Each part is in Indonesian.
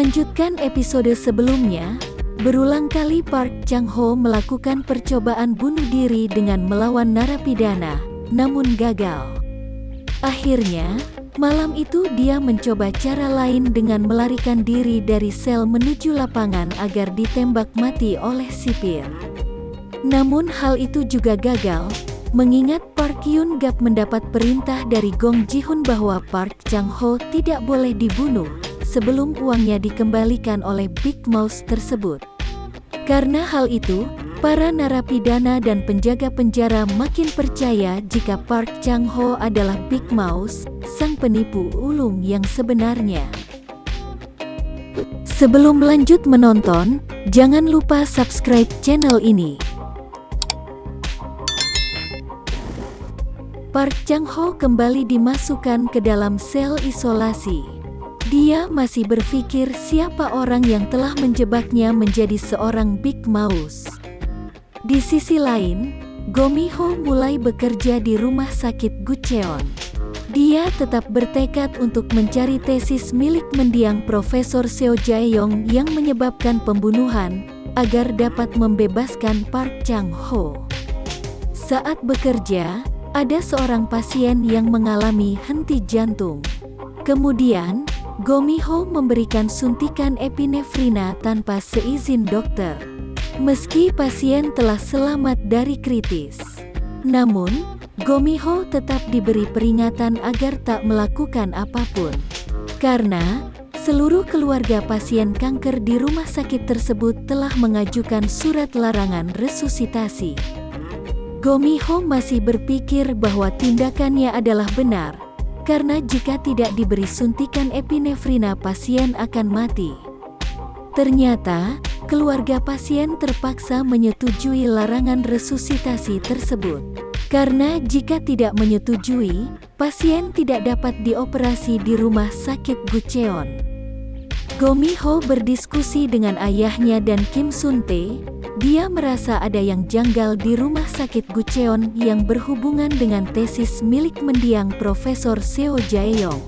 Melanjutkan episode sebelumnya, berulang kali Park Chang-ho melakukan percobaan bunuh diri dengan melawan narapidana, namun gagal. Akhirnya, malam itu dia mencoba cara lain dengan melarikan diri dari sel menuju lapangan agar ditembak mati oleh sipir. Namun hal itu juga gagal, mengingat Park Yun-gap mendapat perintah dari Gong Ji-hoon bahwa Park Chang-ho tidak boleh dibunuh sebelum uangnya dikembalikan oleh Big Mouse tersebut. Karena hal itu, para narapidana dan penjaga penjara makin percaya jika Park Chang-ho adalah Big Mouse, sang penipu ulung yang sebenarnya. Sebelum lanjut menonton, jangan lupa subscribe channel ini. Park Chang-ho kembali dimasukkan ke dalam sel isolasi. Dia masih berpikir siapa orang yang telah menjebaknya menjadi seorang Big Mouse. Di sisi lain, Go Mi-ho mulai bekerja di rumah sakit Gucheon. Dia tetap bertekad untuk mencari tesis milik mendiang Profesor Seo Jae-yong yang menyebabkan pembunuhan, agar dapat membebaskan Park Chang-ho. Saat bekerja, ada seorang pasien yang mengalami henti jantung. Kemudian, Go Mi-ho memberikan suntikan epinefrina tanpa seizin dokter. Meski pasien telah selamat dari kritis, namun Go Mi-ho tetap diberi peringatan agar tak melakukan apapun. Karena seluruh keluarga pasien kanker di rumah sakit tersebut telah mengajukan surat larangan resusitasi. Go Mi-ho masih berpikir bahwa tindakannya adalah benar, karena jika tidak diberi suntikan epinefrina pasien akan mati. Ternyata, keluarga pasien terpaksa menyetujui larangan resusitasi tersebut. Karena jika tidak menyetujui, pasien tidak dapat dioperasi di rumah sakit Gucheon. Go Mi-ho berdiskusi dengan ayahnya dan Kim Sun-tae. Dia merasa ada yang janggal di rumah sakit Gucheon yang berhubungan dengan tesis milik mendiang Profesor Seo Jae-yong.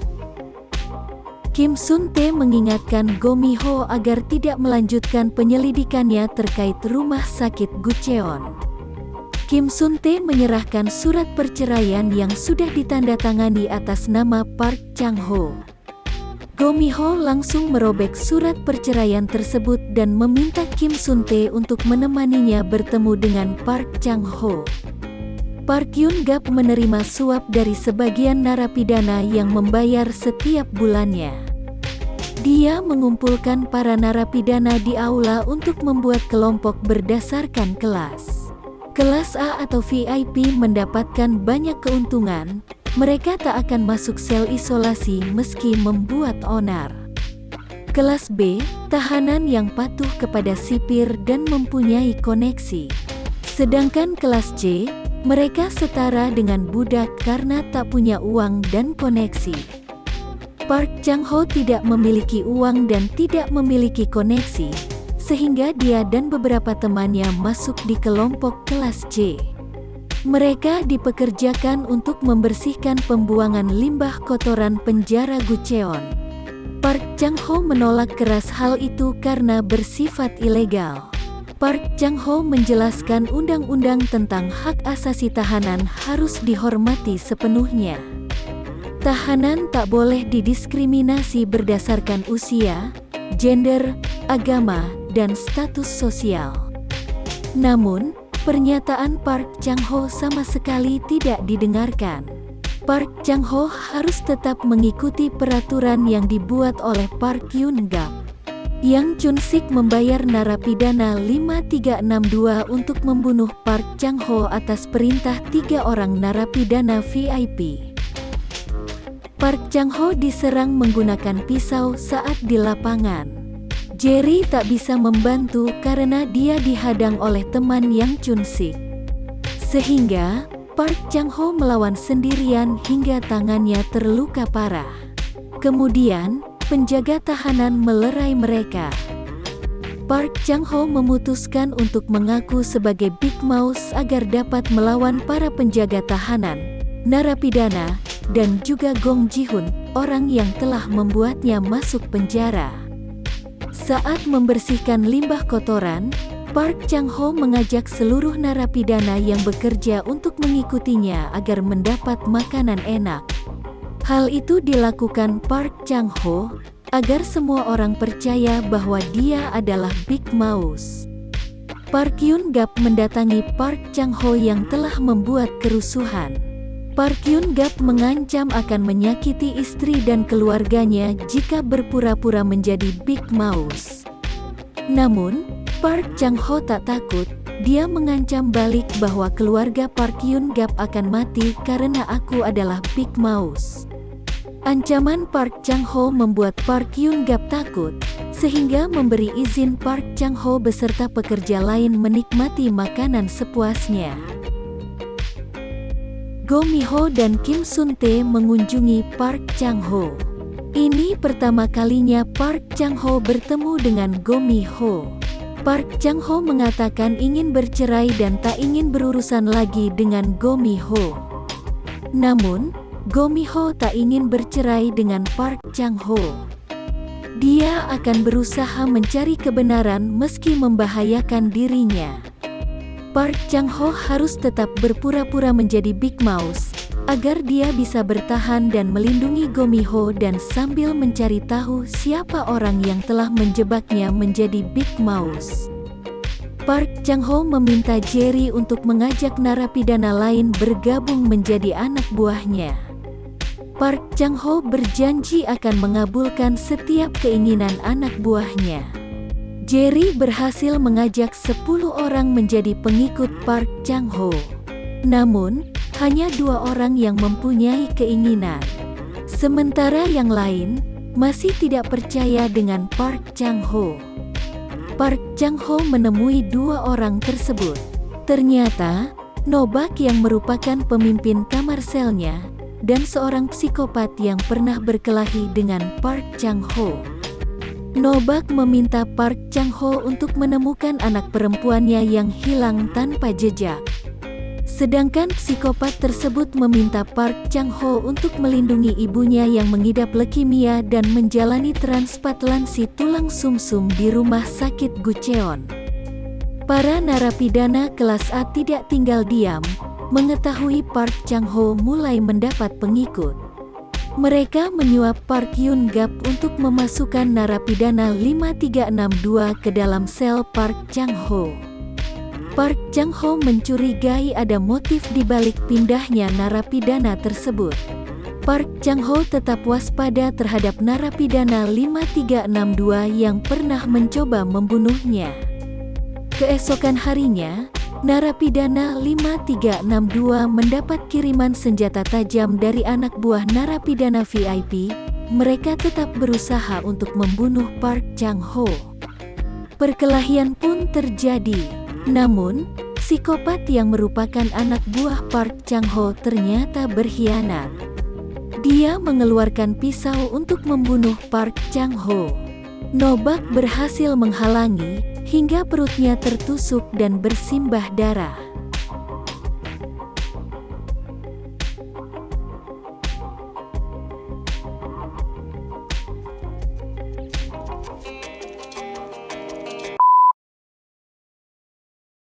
Kim Sun-tae mengingatkan Go Mi-ho agar tidak melanjutkan penyelidikannya terkait rumah sakit Gucheon. Kim Sun-tae menyerahkan surat perceraian yang sudah ditandatangani atas nama Park Chang-ho. Go Mi-ho langsung merobek surat perceraian tersebut dan meminta Kim Sun-tae untuk menemaninya bertemu dengan Park Chang-ho. Park Yun-gap menerima suap dari sebagian narapidana yang membayar setiap bulannya. Dia mengumpulkan para narapidana di aula untuk membuat kelompok berdasarkan kelas. Kelas A atau VIP mendapatkan banyak keuntungan. Mereka tak akan masuk sel isolasi meski membuat onar. Kelas B, tahanan yang patuh kepada sipir dan mempunyai koneksi. Sedangkan kelas C, mereka setara dengan budak karena tak punya uang dan koneksi. Park Chang-ho tidak memiliki uang dan tidak memiliki koneksi, sehingga dia dan beberapa temannya masuk di kelompok kelas C. Mereka dipekerjakan untuk membersihkan pembuangan limbah kotoran penjara Gucheon. Park Chang-ho menolak keras hal itu karena bersifat ilegal. Park Chang-ho menjelaskan undang-undang tentang hak asasi tahanan harus dihormati sepenuhnya. Tahanan tak boleh didiskriminasi berdasarkan usia, gender, agama, dan status sosial. Namun, pernyataan Park Chang-ho sama sekali tidak didengarkan. Park Chang-ho harus tetap mengikuti peraturan yang dibuat oleh Park Yun-gap. Yang Chun-sik membayar narapidana 5362 untuk membunuh Park Chang-ho atas perintah 3 orang narapidana VIP. Park Chang-ho diserang menggunakan pisau saat di lapangan. Jerry tak bisa membantu karena dia dihadang oleh teman Yang Chun-sik. Sehingga, Park Chang-ho melawan sendirian hingga tangannya terluka parah. Kemudian, penjaga tahanan melerai mereka. Park Chang-ho memutuskan untuk mengaku sebagai Big Mouse agar dapat melawan para penjaga tahanan, narapidana, dan juga Gong Ji-hoon, orang yang telah membuatnya masuk penjara. Saat membersihkan limbah kotoran, Park Chang-ho mengajak seluruh narapidana yang bekerja untuk mengikutinya agar mendapat makanan enak. Hal itu dilakukan Park Chang-ho agar semua orang percaya bahwa dia adalah Big Mouse. Park Yun-gap mendatangi Park Chang-ho yang telah membuat kerusuhan. Park Yun-gap mengancam akan menyakiti istri dan keluarganya jika berpura-pura menjadi Big Mouse. Namun, Park Chang-ho tak takut. Dia mengancam balik bahwa keluarga Park Yun-gap akan mati karena aku adalah Big Mouse. Ancaman Park Chang-ho membuat Park Yun-gap takut, sehingga memberi izin Park Chang-ho beserta pekerja lain menikmati makanan sepuasnya. Go Mi-ho dan Kim Sun-tae mengunjungi Park Chang-ho. Ini pertama kalinya Park Chang-ho bertemu dengan Go Mi-ho. Park Chang-ho mengatakan ingin bercerai dan tak ingin berurusan lagi dengan Go Mi-ho. Namun, Go Mi-ho tak ingin bercerai dengan Park Chang-ho. Dia akan berusaha mencari kebenaran meski membahayakan dirinya. Park Chang-ho harus tetap berpura-pura menjadi Big Mouse, agar dia bisa bertahan dan melindungi Go Mi-ho dan sambil mencari tahu siapa orang yang telah menjebaknya menjadi Big Mouse. Park Chang-ho meminta Jerry untuk mengajak narapidana lain bergabung menjadi anak buahnya. Park Chang-ho berjanji akan mengabulkan setiap keinginan anak buahnya. Jerry berhasil mengajak 10 orang menjadi pengikut Park Chang-ho. Namun, hanya 2 orang yang mempunyai keinginan. Sementara yang lain masih tidak percaya dengan Park Chang-ho. Park Chang-ho menemui 2 orang tersebut. Ternyata, No-bak yang merupakan pemimpin kamar selnya, dan seorang psikopat yang pernah berkelahi dengan Park Chang-ho. No-bak meminta Park Chang-ho untuk menemukan anak perempuannya yang hilang tanpa jejak. Sedangkan psikopat tersebut meminta Park Chang-ho untuk melindungi ibunya yang mengidap leukemia dan menjalani transplantasi tulang sumsum di rumah sakit Gucheon. Para narapidana kelas A tidak tinggal diam, mengetahui Park Chang-ho mulai mendapat pengikut. Mereka menyuap Park Yun-gap untuk memasukkan narapidana 5362 ke dalam sel Park Chang-ho. Park Chang-ho mencurigai ada motif di balik pindahnya narapidana tersebut. Park Chang-ho tetap waspada terhadap narapidana 5362 yang pernah mencoba membunuhnya. Keesokan harinya, narapidana 5362 mendapat kiriman senjata tajam dari anak buah narapidana VIP. Mereka tetap berusaha untuk membunuh Park Chang-ho. Perkelahian pun terjadi. Namun, psikopat yang merupakan anak buah Park Chang-ho ternyata berkhianat. Dia mengeluarkan pisau untuk membunuh Park Chang-ho. No-bak berhasil menghalangi, hingga perutnya tertusuk dan bersimbah darah.